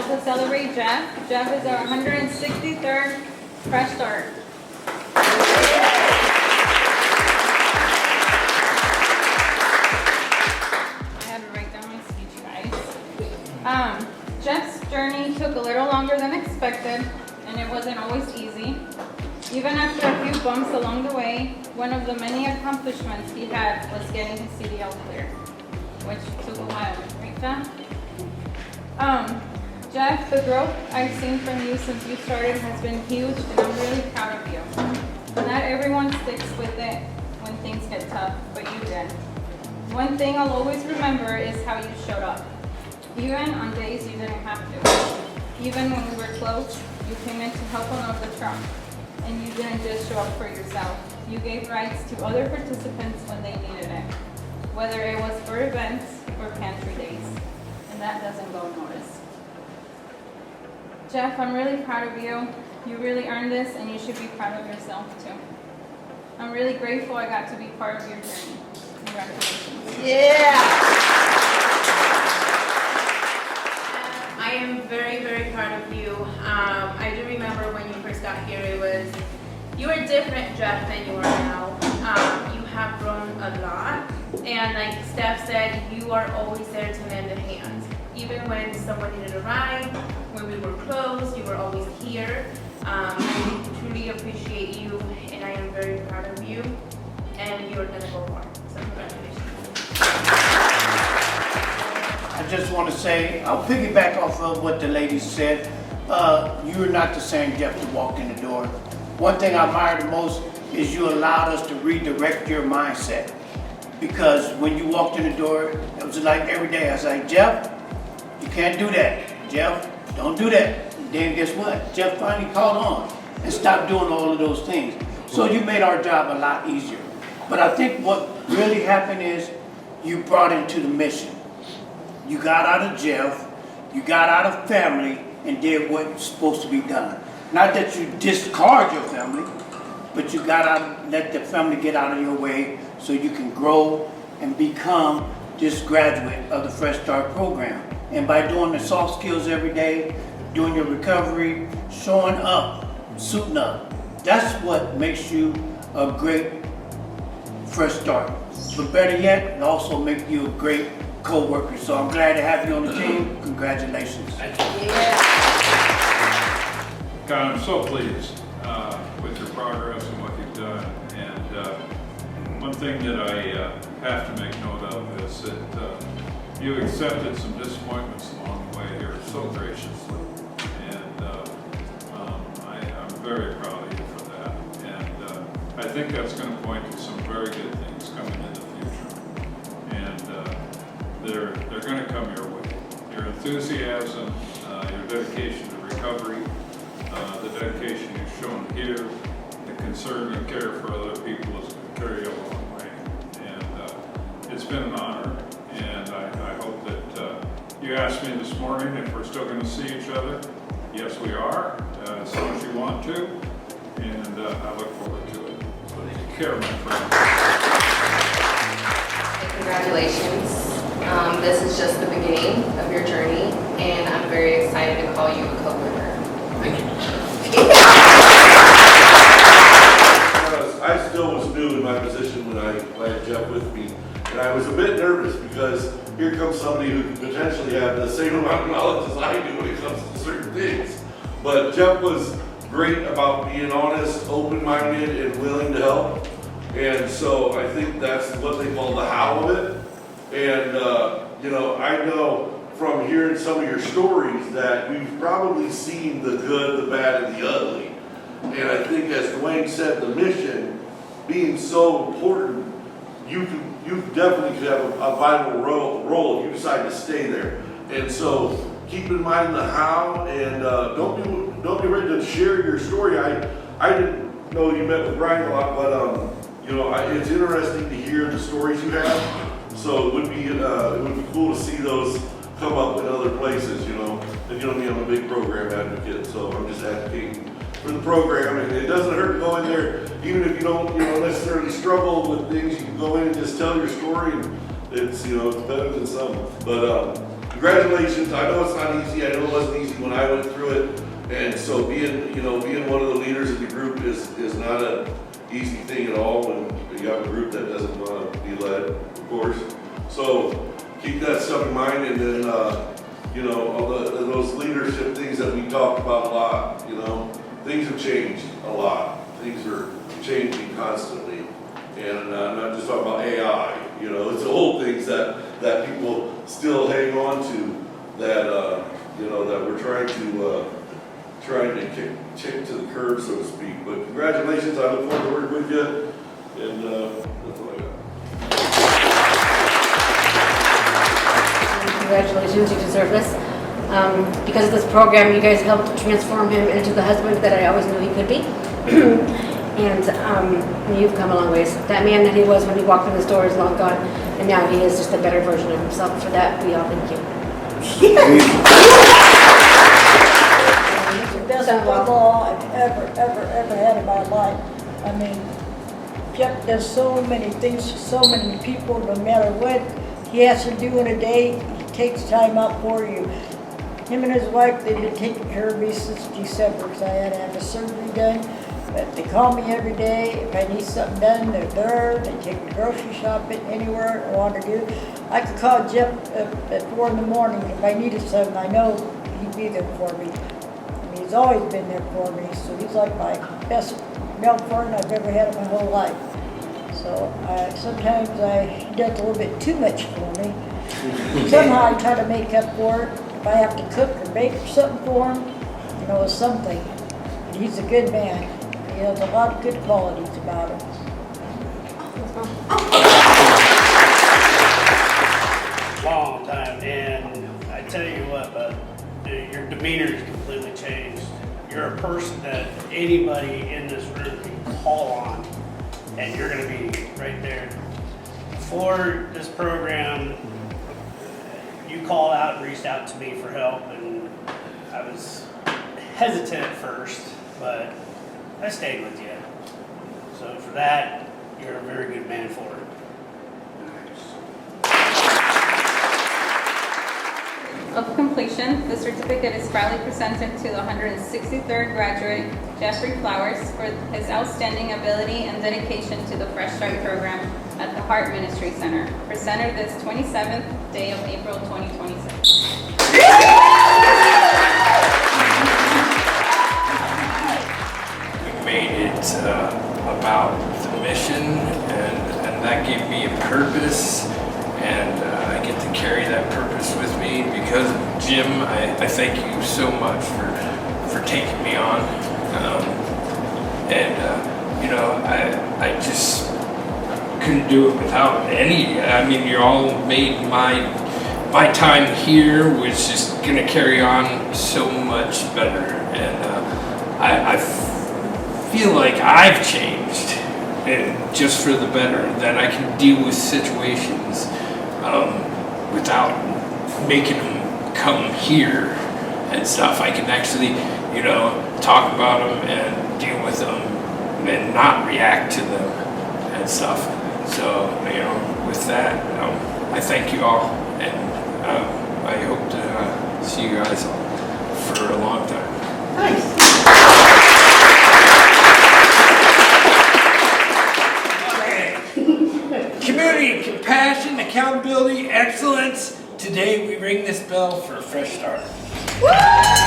to celebrate Jeff. Jeff is our 163rd Fresh Start. I had to write down my speech, guys. Jeff's journey took a little longer than expected, and it wasn't always easy. Even after a few bumps along the way, one of the many accomplishments he had was getting his CDL clear, which took a while, right, Jeff? Jeff, the growth I've seen from you since you started has been huge, and I'm really proud of you. Not everyone sticks with it when things get tough, but you did. One thing I'll always remember is how you showed up. Even on days you didn't have to. Even when we were close, you came in to help unload the truck. And you didn't just show up for yourself. You gave rides to other participants when they needed it. Whether it was for events or pantry days. And that doesn't go unnoticed. Jeff, I'm really proud of you. You really earned this, and you should be proud of yourself too. I'm really grateful I got to be part of your journey. Congratulations. Yeah! I am very, very proud of you. I do remember when you first got here, you were different, Jeff, than you are now. You have grown a lot, and like Steph said, you are always there to lend a hand. Even when someone needed a ride, when we were close, you were always here. I truly appreciate you, and I am very proud of you, and you're gonna go far. So congratulations. I just want to say, I'll piggyback off of what the lady said. You're not the same Jeff to walk in the door. One thing I admire the most is you allowed us to redirect your mindset. Because when you walked in the door, it was like every day I was like, Jeff, you can't do that. Jeff, don't do that. And then guess what? Jeff finally caught on and stopped doing all of those things. So you made our job a lot easier. But I think what really happened is you brought him to the mission. You got out of Jeff, you got out of family, and did what's supposed to be done. Not that you discard your family, but you got out, let the family get out of your way so you can grow and become this graduate of the Fresh Start program. And by doing the soft skills every day, doing your recovery, showing up, suiting up, that's what makes you a great Fresh Start. But better yet, it also makes you a great co-worker. So I'm glad to have you on the team. Congratulations. God, I'm so pleased with your progress and what you've done. And one thing that I have to make note of is that you accepted some disappointments along the way here so graciously. And I'm very proud of you for that. And I think that's going to point to some very good things coming in the future. And they're going to come your way. Your enthusiasm, your dedication to recovery, the dedication you've shown here, the concern and care for other people is going to carry you a long way. And it's been an honor, and I hope that you asked me this morning if we're still going to see each other. Yes, we are, as long as you want to, and I look forward to it. So take care, my friend. Congratulations. This is just the beginning of your journey, and I'm very excited to call you a co-worker. Thank you. I still was new in my position when I had Jeff with me, and I was a bit nervous because here comes somebody who could potentially have the same amount of knowledge as I do when it comes to certain things. But Jeff was great about being honest, open-minded, and willing to help. And so I think that's what they call the how of it. And I know from hearing some of your stories that we've probably seen the good, the bad, and the ugly. And I think, as Dwayne said, the mission being so important, you definitely could have a vital role if you decide to stay there. And so keep in mind the how, and don't be ready to share your story. I didn't know you met with Brian a lot, but it's interesting to hear the stories you have. So it would be cool to see those come up in other places, And I'm a big program advocate, so I'm just advocating for the program, and it doesn't hurt to go in there, even if you don't, necessarily struggle with things. You can go in and just tell your story, and it's, it's better than some. But congratulations. I know it's not easy. I know it wasn't easy when I went through it. And so being one of the leaders of the group is not an easy thing at all when you have a group that doesn't want to be led, of course. So keep that stuff in mind, and then, all those leadership things that we talked about a lot, things have changed a lot. Things are changing constantly. And I'm not just talking about AI, it's the old things that people still hang on to that, that we're trying to kick to the curb, so to speak. But congratulations, I look forward to working with you, and that's what I got. Congratulations, you deserve this. Because of this program, you guys helped transform him into the husband that I always knew he could be. And you've come a long ways. That man that he was when he walked in this door is long gone, and now he is just a better version of himself. For that, we all thank you. The best football I've ever had in my life. I mean, Jeff does so many things to so many people, no matter what he has to do in a day, he takes time out for you. Him and his wife, they've been taking care of me since December, because I had to have a surgery done. But they call me every day. If I need something done, they're there. They take me grocery shopping, anywhere I want to do. I could call Jeff at 4 in the morning if I needed something. I know he'd be there for me. He's always been there for me, so he's like my best male friend I've ever had in my whole life. So sometimes he does a little bit too much for me. Somehow I try to make up for it. If I have to cook or bake something for him, it's something. And he's a good man. He has a lot of good qualities about him. Long time, and I tell you what, bud, your demeanor has completely changed. You're a person that anybody in this room can call on, and you're going to be right there. Before this program, you called out and reached out to me for help, and I was hesitant at first, but I stayed with you. So for that, you're a very good man for it. Of completion, the certificate is proudly presented to the 163rd graduate, Jeffrey Flowers, for his outstanding ability and dedication to the Fresh Start program at the Heart Ministry Center, presented this 27th day of April 2026. We made it about the mission, and that gave me a purpose, and I get to carry that purpose with me because of Jim. I thank you so much for taking me on, I just couldn't do it without any. I mean, you all made my time here was just gonna carry on so much better, and I feel like I've changed, and just for the better, that I can deal with situations without making them come here and stuff. I can actually, talk about them and deal with them and not react to them and stuff. So, with that, I thank you all, and I hope to see you guys for a long time. Nice. Community, compassion, accountability, excellence. Today we ring this bell for a fresh start. Woo!